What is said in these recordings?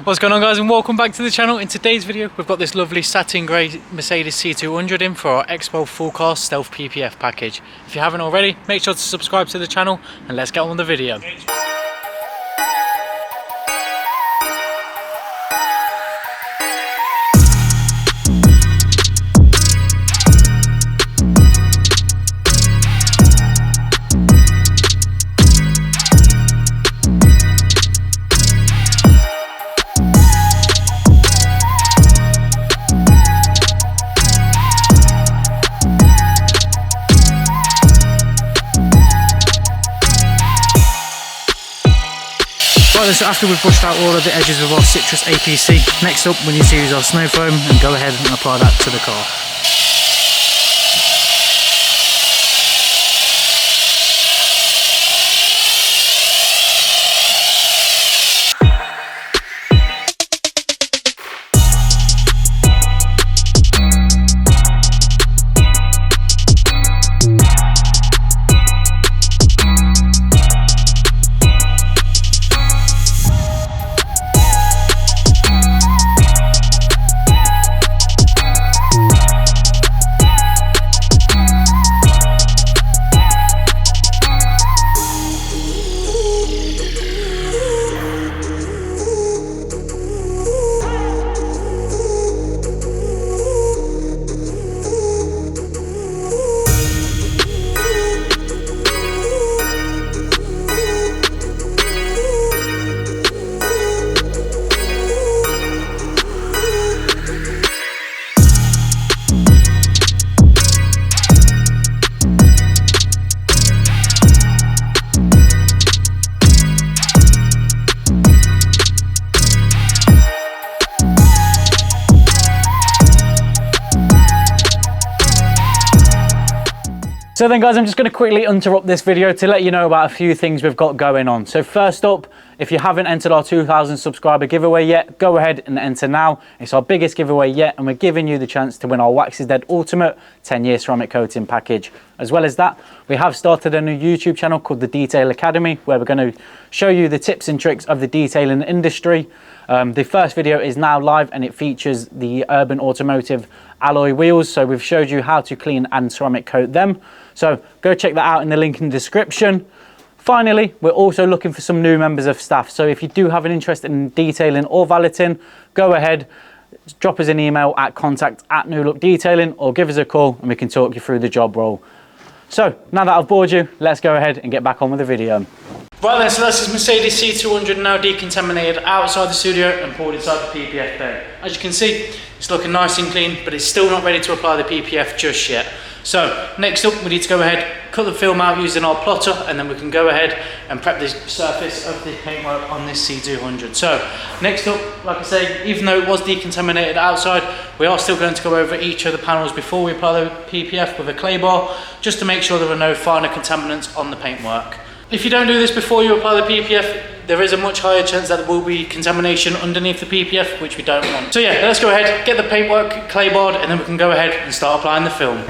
What's going on, guys, and welcome back to the channel. In today's video we've got this lovely satin grey Mercedes C200 in for our Xpel Full Car Stealth PPF package. If you haven't already, make sure to subscribe to the channel and let's get on with the video. Right, so after we've brushed out all of the edges of our citrus APC, next up we need to use our snow foam and go ahead and apply that to the car. So then, guys, I'm just going to quickly interrupt this video to let you know about a few things we've got going on. So first up, if you haven't entered our 2,000 subscriber giveaway yet, go ahead and enter now. It's our biggest giveaway yet, and we're giving you the chance to win our Wax is Dead Ultimate 10-year ceramic coating package. As well as that, we have started a new YouTube channel called The Detail Academy, where we're going to show you the tips and tricks of the detailing industry. The first video is now live and it features the Urban Automotive alloy wheels. So we've showed you how to clean and ceramic coat them. So go check that out in the link in the description. Finally, we're also looking for some new members of staff. So if you do have an interest in detailing or valeting, go ahead, drop us an email at contact@newlookdetailing or give us a call and we can talk you through the job role. So now that I've bored you, let's go ahead and get back on with the video. Right then, so this is Mercedes C200 now decontaminated outside the studio and poured inside the PPF bay. As you can see, it's looking nice and clean, but it's still not ready to apply the PPF just yet. So next up, we need to go ahead, cut the film out using our plotter, and then we can go ahead and prep the surface of the paintwork on this C200. So next up, like I say, even though it was decontaminated outside, we are still going to go over each of the panels before we apply the PPF with a clay bar, just to make sure there are no finer contaminants on the paintwork. If you don't do this before you apply the PPF, there is a much higher chance that there will be contamination underneath the PPF, which we don't want. So yeah, let's go ahead, get the paintwork clay barred, and then we can go ahead and start applying the film.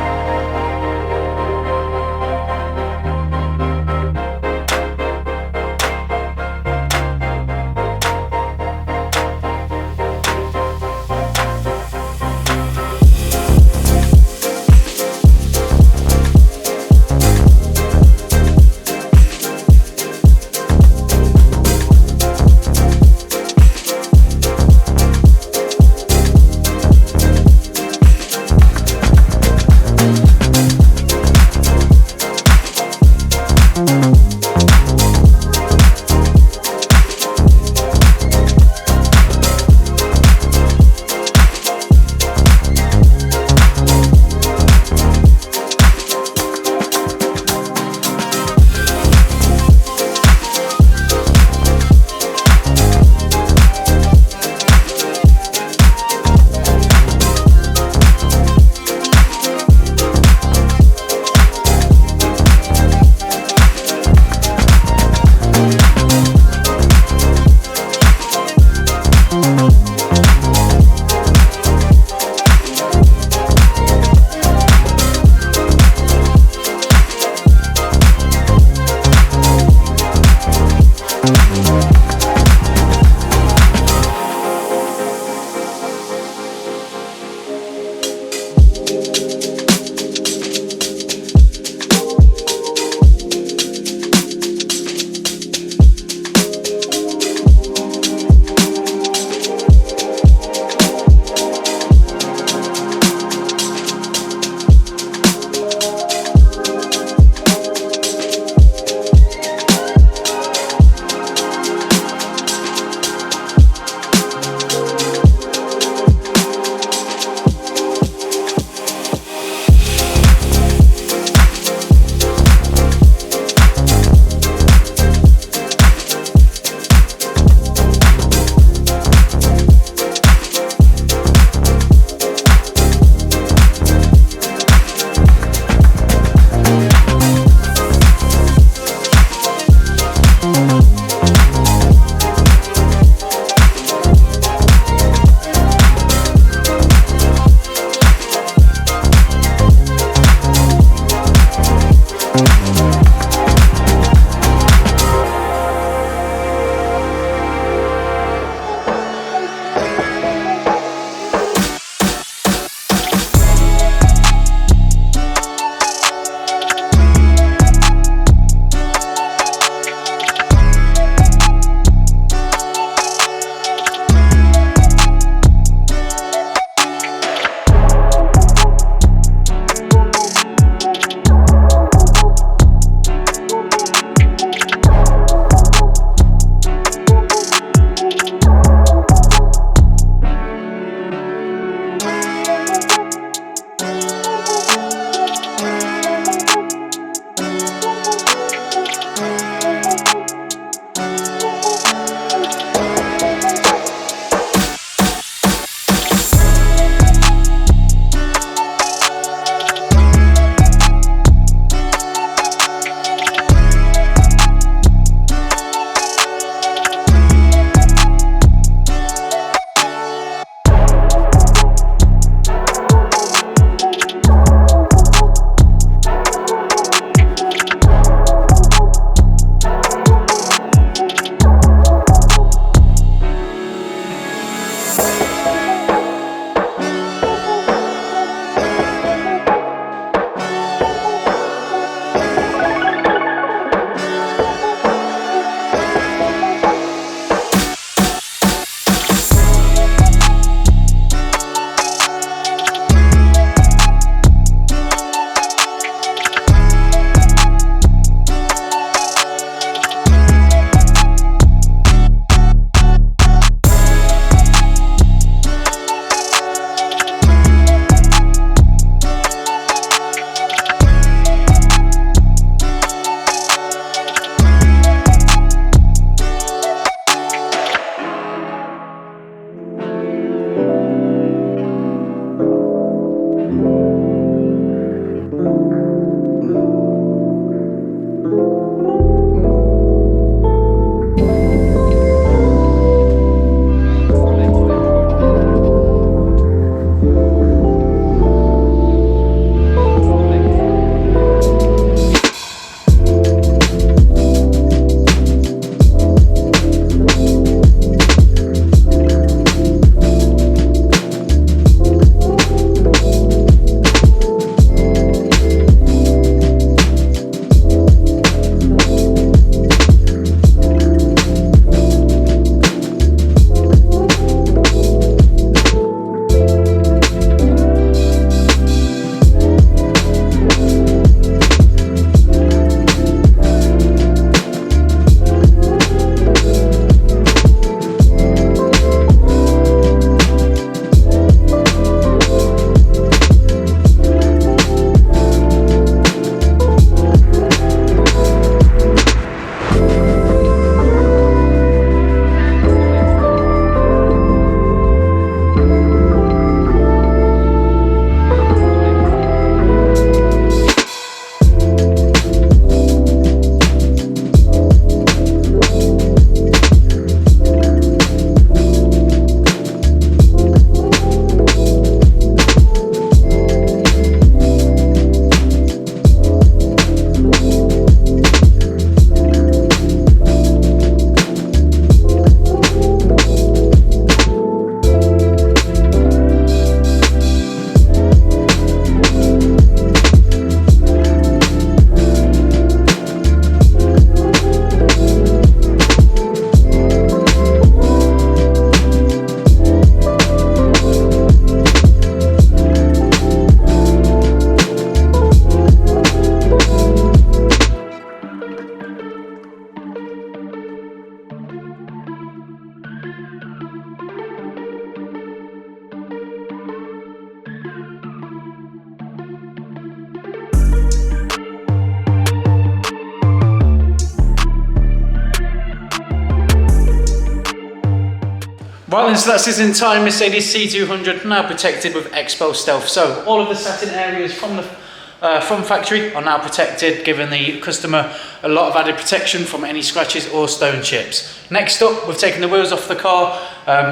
Right then, so that's this entire Mercedes C200 now protected with Xpel Stealth. So all of the satin areas from factory are now protected, giving the customer a lot of added protection from any scratches or stone chips. Next up, we've taken the wheels off the car.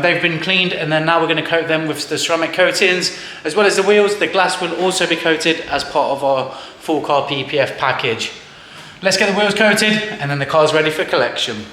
They've been cleaned, and then now we're going to coat them with the ceramic coatings. As well as the wheels, the glass will also be coated as part of our full car PPF package. Let's get the wheels coated, and then the car's ready for collection.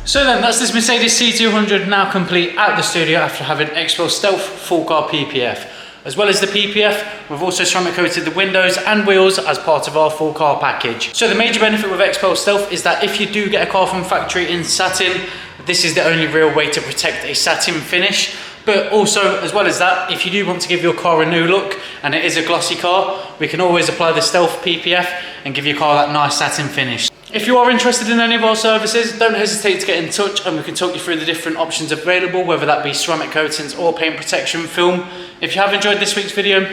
So then, that's this Mercedes C200 now complete at the studio after having Xpel Stealth full car PPF. As well as the PPF, we've also ceramic coated the windows and wheels as part of our full car package. So the major benefit with Xpel Stealth is that if you do get a car from factory in satin, this is the only real way to protect a satin finish. But also, as well as that, if you do want to give your car a new look and it is a glossy car, we can always apply the Stealth PPF and give your car that nice satin finish. If you are interested in any of our services, don't hesitate to get in touch and we can talk you through the different options available, whether that be ceramic coatings or paint protection film. If you have enjoyed this week's video,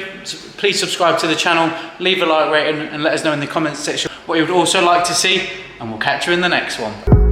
please subscribe to the channel, leave a like rating and let us know in the comments section what you would also like to see, and we'll catch you in the next one.